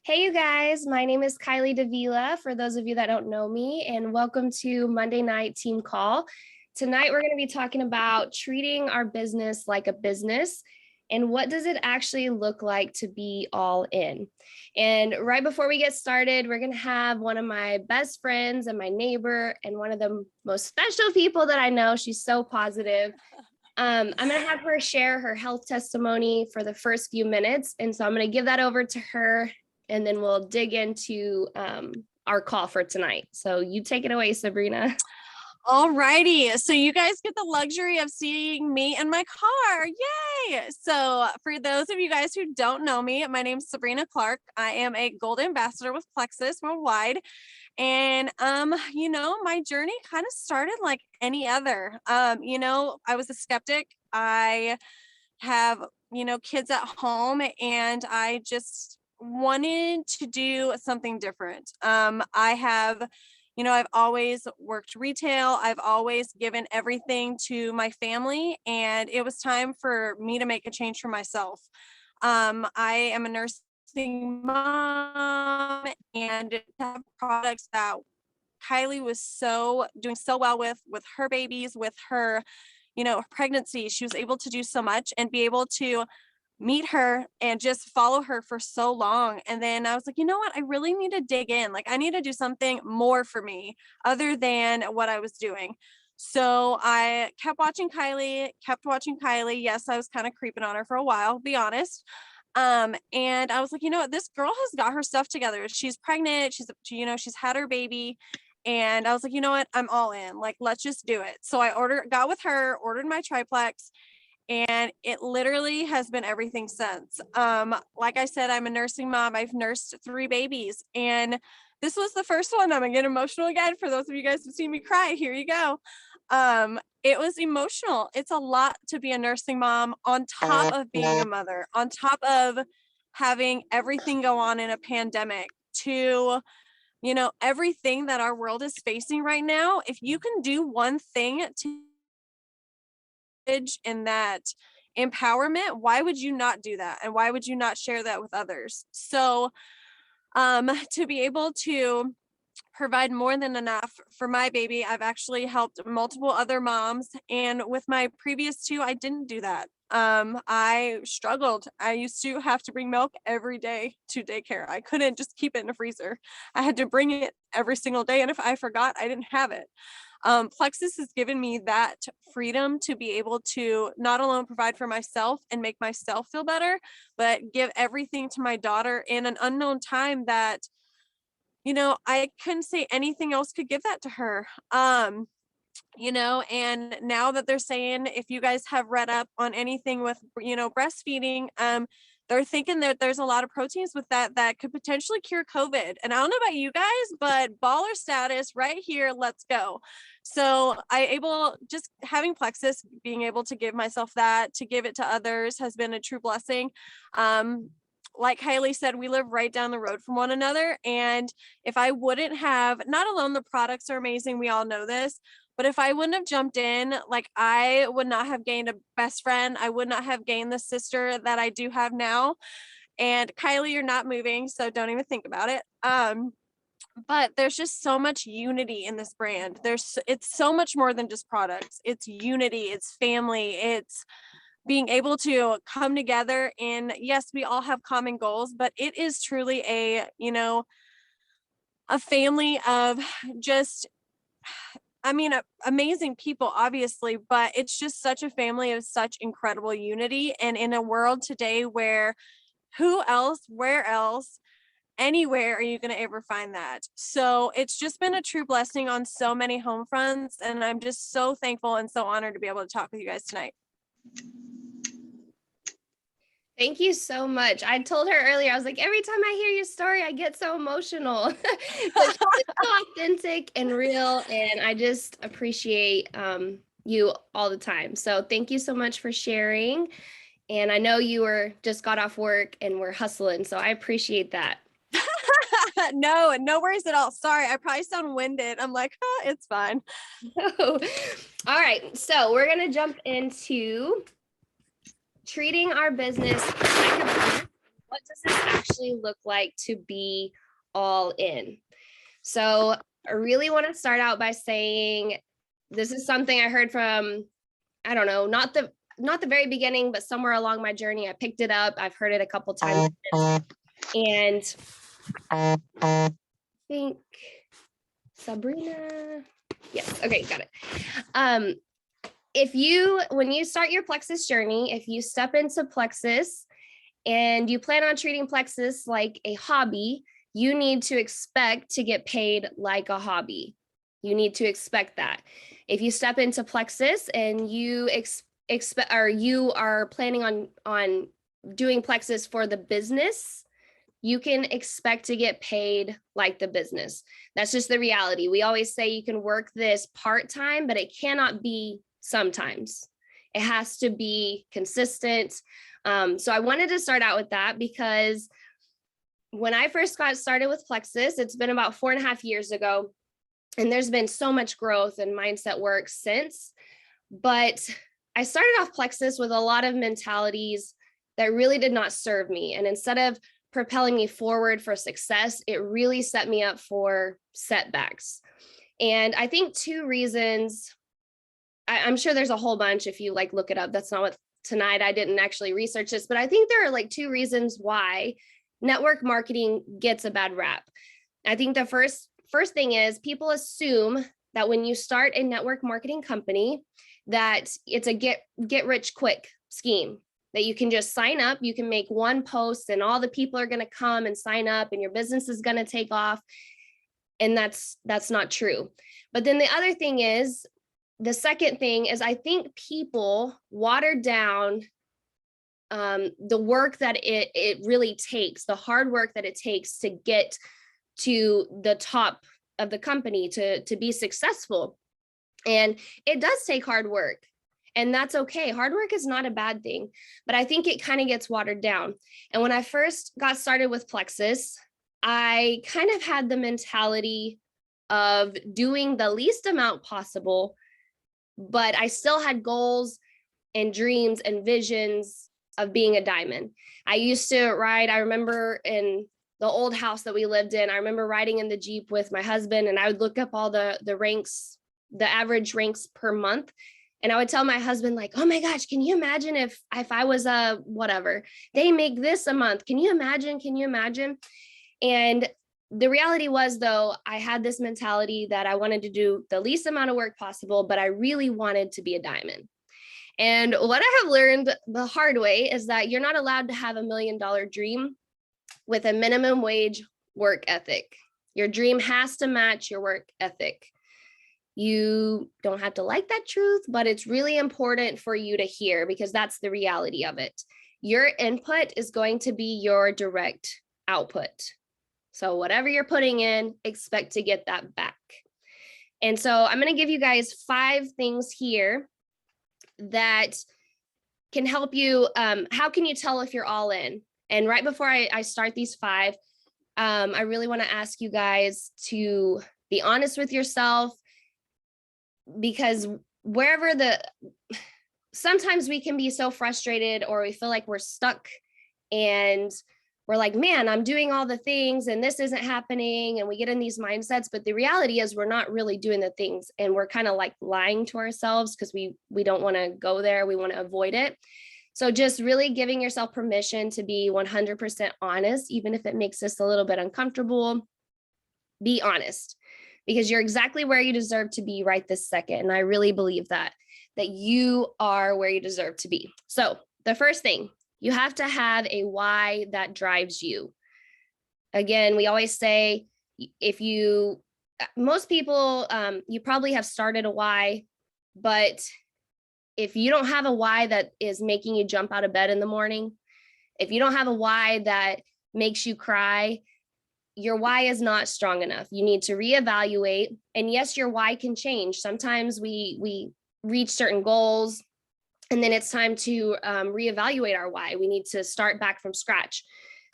Hey, you guys, my name is Kylee Davila, for those of you that don't know me, and welcome to Monday Night Team Call. Tonight, we're going to be talking about treating our business like a business and what does it actually look like to be all in. And right before we get started, we're going to have one of my best friends and my neighbor and one of the most special people that I know. She's so positive. I'm going to have her share her health testimony for the first few minutes. And so I'm going to give that over to her and then we'll dig into our call for tonight. So you take it away, Sabrina. All righty. So you guys get the luxury of seeing me in my car. Yay. So for those of you guys who don't know me, my name is Sabrina Clark. I am a gold ambassador with Plexus worldwide. And, my journey kind of started like any other. I was a skeptic. I have, kids at home and I just wanted to do something different. I've always worked retail. I've always given everything to my family, and it was time for me to make a change for myself. I am a nursing mom, and to have products that Kylee was doing so well with her babies, with her, pregnancy. She was able to do so much and be able to meet her and just follow her for so long. And then I was like, you know what? I really need to dig in. Like, I need to do something more for me other than what I was doing. So I kept watching Kylee. Yes, I was kind of creeping on her for a while, be honest. And I was like, you know what? This girl has got her stuff together. She's pregnant. She's had her baby. And I was like, you know what? I'm all in. Like, let's just do it. So I got with her, ordered my triplex, and it literally has been everything since. Like I said, I'm a nursing mom. I've nursed 3 babies, and this was the first one. I'm gonna get emotional again. For those of you guys who've seen me cry, here you go. It was emotional. It's a lot to be a nursing mom on top of being a mother, on top of having everything go on in a pandemic, to everything that our world is facing right now. If you can do one thing to in that empowerment, why would you not do that? And why would you not share that with others? So to be able to provide more than enough for my baby, I've actually helped multiple other moms, and with my previous 2, I didn't do that. I struggled. I used to have to bring milk every day to daycare. I couldn't just keep it in a freezer. I had to bring it every single day, and if I forgot, I didn't have it. Plexus has given me that freedom to be able to not alone provide for myself and make myself feel better, but give everything to my daughter in an unknown time that, I couldn't say anything else could give that to her. And now that they're saying, if you guys have read up on anything with, breastfeeding, they're thinking that there's a lot of proteins with that could potentially cure COVID. And I don't know about you guys, but baller status right here, let's go. So just having Plexus, being able to give myself that, to give it to others, has been a true blessing. Like Kylee said, we live right down the road from one another. And if I wouldn't have, not alone the products are amazing, we all know this, but if I wouldn't have jumped in, like, I would not have gained a best friend. I would not have gained the sister that I do have now. And Kylee, you're not moving, so don't even think about it. But there's just so much unity in this brand. It's so much more than just products. It's unity, it's family, it's being able to come together. And yes, we all have common goals, but it is truly a family of just, amazing people, obviously, but it's just such a family of such incredible unity. And in a world today where where else, anywhere are you going to ever find that? So it's just been a true blessing on so many home fronts. And I'm just so thankful and so honored to be able to talk with you guys tonight. Thank you so much. I told her earlier, I was like, every time I hear your story, I get so emotional. But it's so authentic and real, and I just appreciate you all the time. So thank you so much for sharing. And I know you just got off work and we're hustling, so I appreciate that. No worries at all. Sorry, I probably sound winded. I'm like, it's fine. All right, so we're gonna jump into treating our business like a business. What does this actually actually look like to be all in? So I really want to start out by saying this is something I heard from, I don't know, not the very beginning, but somewhere along my journey, I picked it up. I've heard it a couple times. And I think Sabrina. Yes. Okay. Got it. When you start your Plexus journey, if you step into Plexus and you plan on treating Plexus like a hobby, you need to expect to get paid like a hobby. You need to expect that. If you step into Plexus and you expect, or you are planning on doing Plexus for the business, you can expect to get paid like the business. That's just the reality. We always say you can work this part-time, but it cannot be sometimes. It has to be consistent. So I wanted to start out with that because when I first got started with Plexus, it's been about 4.5 years ago, and there's been so much growth and mindset work since. But I started off Plexus with a lot of mentalities that really did not serve me. And instead of propelling me forward for success, it really set me up for setbacks. And I think two reasons, I'm sure there's a whole bunch if you look it up. That's not what tonight, I didn't actually research this, but I think there are two reasons why network marketing gets a bad rap. I think the first thing is people assume that when you start a network marketing company, that it's a get rich quick scheme, that you can just sign up, you can make one post and all the people are going to come and sign up and your business is going to take off. And that's not true. But then the other thing is, the second thing is, I think people water down the work that it really takes, the hard work that it takes to get to the top of the company, to be successful. And it does take hard work, and that's okay. Hard work is not a bad thing, but I think it kind of gets watered down. And when I first got started with Plexus, I kind of had the mentality of doing the least amount possible, but I still had goals and dreams and visions of being a diamond. I used to ride, I remember in the old house that we lived in, I remember riding in the Jeep with my husband, and I would look up all the ranks, the average ranks per month. And I would tell my husband, oh my gosh, can you imagine if I was a whatever, they make this a month. Can you imagine? Can you imagine? And the reality was, though, I had this mentality that I wanted to do the least amount of work possible, but I really wanted to be a diamond. And what I have learned the hard way is that you're not allowed to have $1 million dream with a minimum wage work ethic. Your dream has to match your work ethic. You don't have to like that truth, but it's really important for you to hear, because that's the reality of it. Your input is going to be your direct output. So whatever you're putting in, expect to get that back. And so I'm going to give you guys 5 things here that can help you. How can you tell if you're all in? And right before I start these 5, I really want to ask you guys to be honest with yourself, because sometimes we can be so frustrated, or we feel like we're stuck, and we're like, man, I'm doing all the things and this isn't happening. And we get in these mindsets, but the reality is we're not really doing the things, and we're kind of lying to ourselves because we don't want to go there. We want to avoid it. So just really giving yourself permission to be 100% honest, even if it makes us a little bit uncomfortable. Be honest, because you're exactly where you deserve to be right this second. And I really believe that you are where you deserve to be. So the first thing, you have to have a why that drives you. Again, we always say, most people, you probably have started a why, but if you don't have a why that is making you jump out of bed in the morning, if you don't have a why that makes you cry, your why is not strong enough. You need to reevaluate. And yes, your why can change. Sometimes we reach certain goals, and then it's time to reevaluate our why. We need to start back from scratch.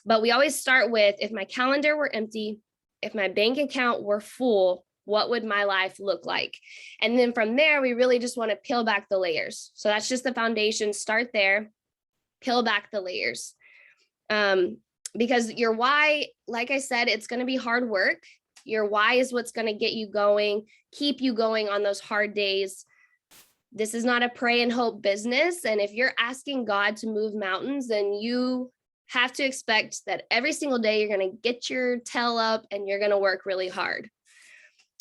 But we always start with, if my calendar were empty, if my bank account were full, what would my life look like? And then from there, we really just want to peel back the layers. So that's just the foundation. Start there, peel back the layers. because your why, like I said, it's going to be hard work. Your why is what's going to get you going, keep you going on those hard days. This is not a pray and hope business. And if you're asking God to move mountains, then you have to expect that every single day you're going to get your tail up and you're going to work really hard.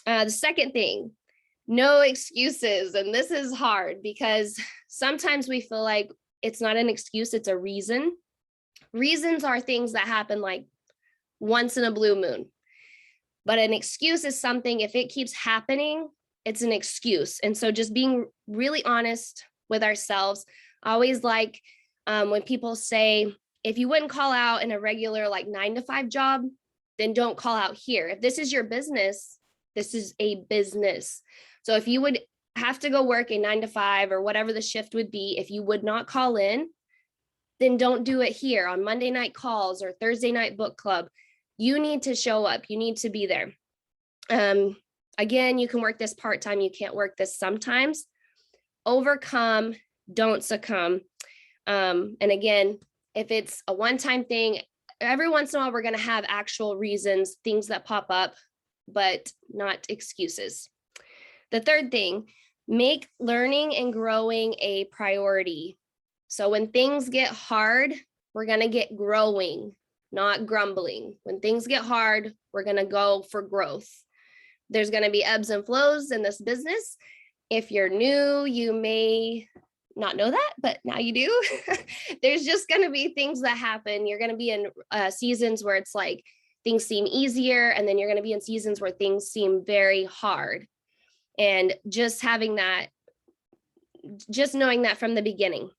The second thing, no excuses. And this is hard because sometimes we feel like it's not an excuse, it's a reason. Reasons are things that happen like once in a blue moon. But an excuse is something, if it keeps happening, it's an excuse. And so just being really honest with ourselves. I always like when people say, if you wouldn't call out in a regular like 9-to-5 job, then don't call out here. If this is your business, this is a business. So if you would have to go work a 9-to-5 or whatever the shift would be, if you would not call in, then don't do it here on Monday night calls or Thursday night book club. You need to show up. You need to be there. Again, you can work this part-time. You can't work this sometimes. Overcome, don't succumb. And again, if it's a one-time thing, every once in a while, we're going to have actual reasons, things that pop up, but not excuses. The third thing, make learning and growing a priority. So when things get hard, we're going to get growing, not grumbling. When things get hard, we're going to go for growth. There's going to be ebbs and flows in this business. If you're new, you may not know that, but now you do. There's just going to be things that happen. You're going to be in seasons where it's like things seem easier, and then you're going to be in seasons where things seem very hard. And just having that, just knowing that from the beginning.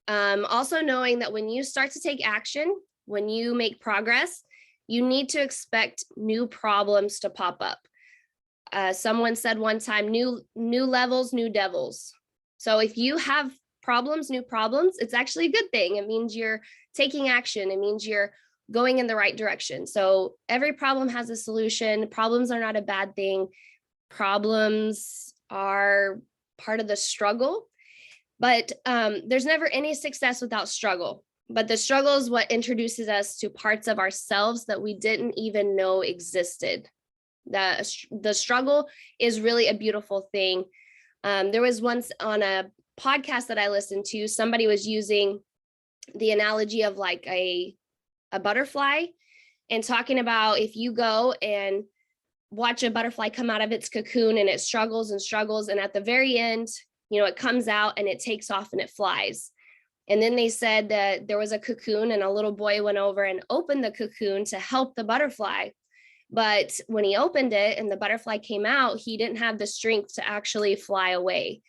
Also knowing that when you start to take action, when you make progress, you need to expect new problems to pop up. Someone said one time, new levels, new devils. So if you have problems, new problems, it's actually a good thing. It means you're taking action. It means you're going in the right direction. So every problem has a solution. Problems are not a bad thing. Problems are part of the struggle, but there's never any success without struggle. But the struggle is what introduces us to parts of ourselves that we didn't even know existed. The struggle is really a beautiful thing. There was once on a podcast that I listened to, somebody was using the analogy of like a butterfly and talking about if you go and watch a butterfly come out of its cocoon and it struggles and struggles, and at the very end, it comes out and it takes off and it flies. And then they said that there was a cocoon and a little boy went over and opened the cocoon to help the butterfly. But when he opened it and the butterfly came out, he didn't have the strength to actually fly away.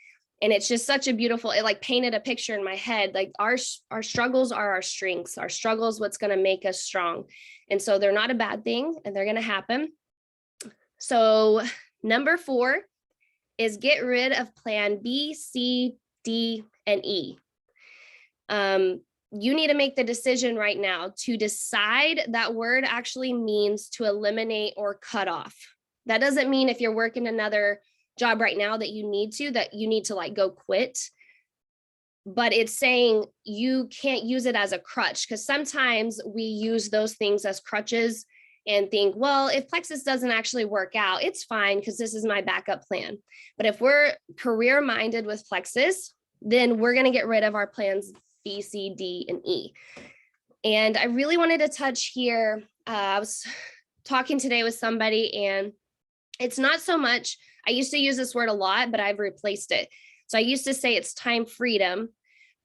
And it's just such a beautiful, it like painted a picture in my head. Like our struggles are our strengths. Our struggles, what's going to make us strong. And so they're not a bad thing, and they're going to happen. So number 4 is get rid of plan B, C, D, and E. You need to make the decision right now to decide. That word actually means to eliminate or cut off. That doesn't mean if you're working another job right now that you need to like go quit. But it's saying you can't use it as a crutch, because sometimes we use those things as crutches and think, well, if Plexus doesn't actually work out, it's fine because this is my backup plan. But if we're career minded with Plexus, then we're going to get rid of our plans B, C, D, and E. And I really wanted to touch here. I was talking today with somebody, and it's not so much, I used to use this word a lot, but I've replaced it. So I used to say it's time freedom,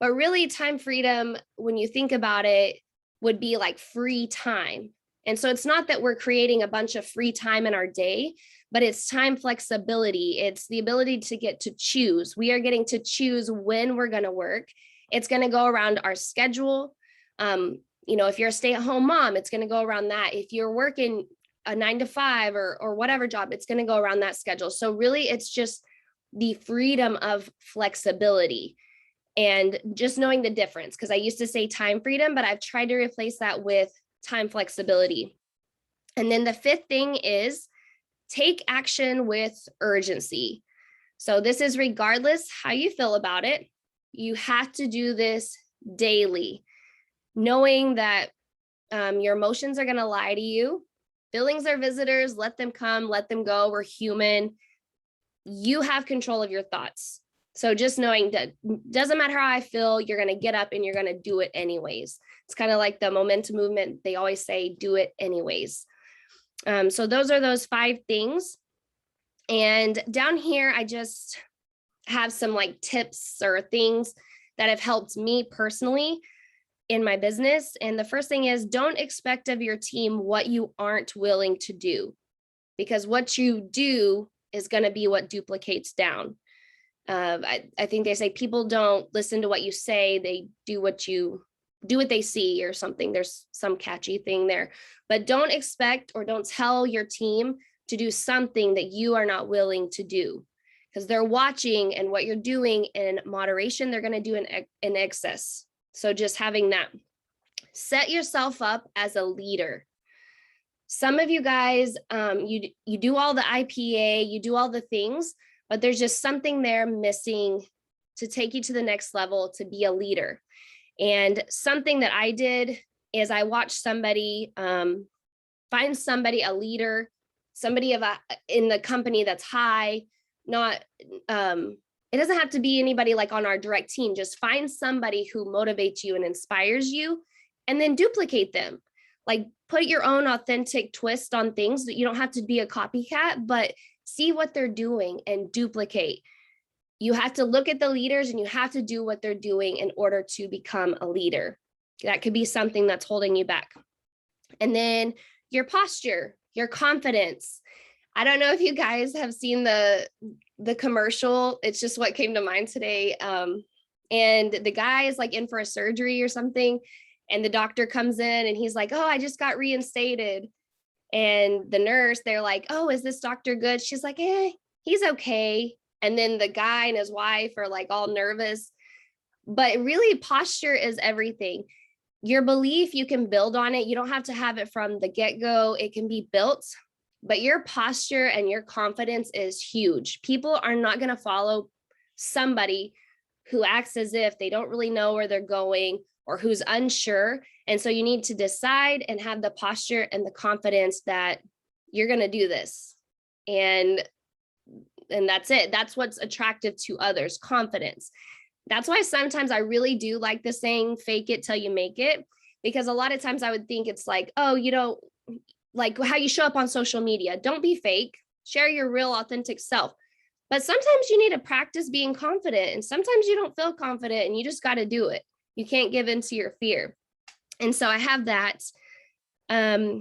but really time freedom, when you think about it, would be like free time. And so it's not that we're creating a bunch of free time in our day, but it's time flexibility. It's the ability to get to choose. We are getting to choose when we're going to work. It's going to go around our schedule. If you're a stay-at-home mom, it's going to go around that. If you're working a 9-to-5 or whatever job, it's going to go around that schedule. So really, it's just the freedom of flexibility and just knowing the difference. Because I used to say time freedom, but I've tried to replace that with time flexibility. And then the 5th thing is take action with urgency. So this is regardless how you feel about it. You have to do this daily, knowing that Your emotions are going to lie to you. Feelings are visitors. Let them come, let them go. We're human. You have control of your thoughts. So just knowing that doesn't matter how I feel, you're going to get up and you're going to do it anyways. It's kind of like the momentum movement. They always say, do it anyways. So those are those 5 things. And down here, I just have some like tips or things that have helped me personally in my business. And the first thing is, don't expect of your team what you aren't willing to do, because what you do is going to be what duplicates down. I think they say people don't listen to what you say, they do what they see or something. There's some catchy thing there, but don't expect or don't tell your team to do something that you are not willing to do, because they're watching, and what you're doing in moderation, they're going to do in excess. So just having that, set yourself up as a leader. Some of you guys, you do all the IPA, you do all the things, but there's just something there missing to take you to the next level, to be a leader. And something that I did is I watched somebody, find somebody, a leader, somebody in the company that's high, not, it doesn't have to be anybody like on our direct team. Just find somebody who motivates you and inspires you, and then duplicate them. Like, put your own authentic twist on things. That you don't have to be a copycat, but see what they're doing and duplicate. You have to look at the leaders and you have to do what they're doing in order to become a leader. That could be something that's holding you back. And then your posture, your confidence. I don't know if you guys have seen the commercial. It's just what came to mind today. And the guy is like in for a surgery or something, and the doctor comes in and he's like, "Oh, I just got reinstated." And the nurse, they're like, "Oh, is this doctor good?" She's like, he's okay. And then the guy and his wife are like all nervous. But really, posture is everything. Your belief, you can build on it. You don't have to have it from the get-go. It can be built, but your posture and your confidence is huge. People are not going to follow somebody who acts as if they don't really know where they're going or who's unsure. And so you need to decide and have the posture and the confidence that you're going to do this. And that's it. That's what's attractive to others, confidence. That's why sometimes I really do like the saying, fake it till you make it, because a lot of times I would think it's like, oh, like how you show up on social media. Don't be fake, share your real authentic self. But sometimes you need to practice being confident, and sometimes you don't feel confident and you just got to do it. You can't give in to your fear. And so I have that.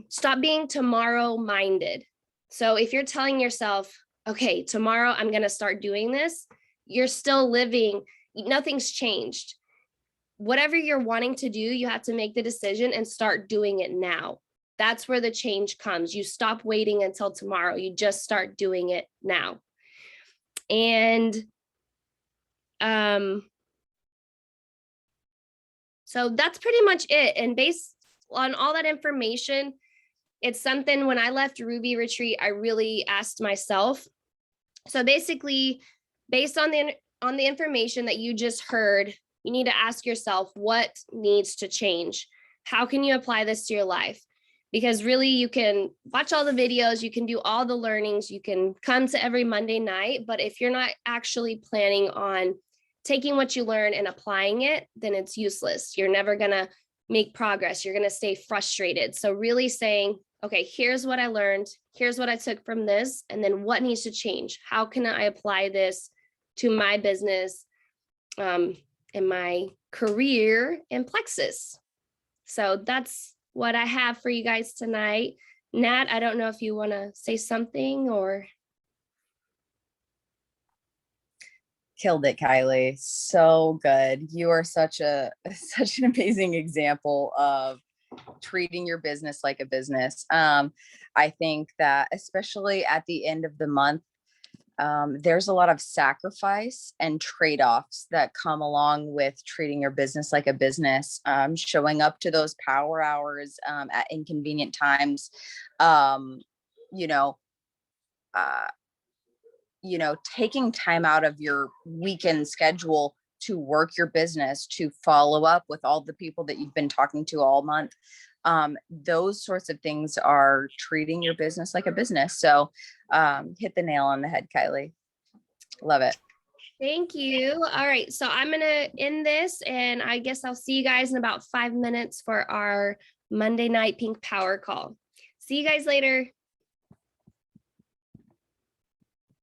Stop being tomorrow minded. So if you're telling yourself, okay, tomorrow I'm going to start doing this, you're still living, nothing's changed. Whatever you're wanting to do, you have to make the decision and start doing it now. That's where the change comes. You stop waiting until tomorrow. You just start doing it now. And so that's pretty much it. And based on all that information, it's something when I left Ruby Retreat, I really asked myself. So basically, based on the information that you just heard, you need to ask yourself what needs to change. How can you apply this to your life? Because really, you can watch all the videos, you can do all the learnings, you can come to every Monday night, but if you're not actually planning on taking what you learn and applying it, then it's useless. You're never going to make progress. You're going to stay frustrated. So really saying, okay, here's what I learned. Here's what I took from this. And then what needs to change? How can I apply this to my business and my career in Plexus? So that's what I have for you guys tonight. Nat, I don't know if you want to say something or. Killed it, Kylie. So good. You are such an amazing example of treating your business like a business. I think that especially at the end of the month, there's a lot of sacrifice and trade-offs that come along with treating your business like a business, showing up to those power hours at inconvenient times, taking time out of your weekend schedule to work your business, to follow up with all the people that you've been talking to all month. Those sorts of things are treating your business like a business. So hit the nail on the head, Kylee. Love it. Thank you. All right, so I'm gonna end this, and I guess I'll see you guys in about 5 minutes for our Monday night pink power call. See you guys later.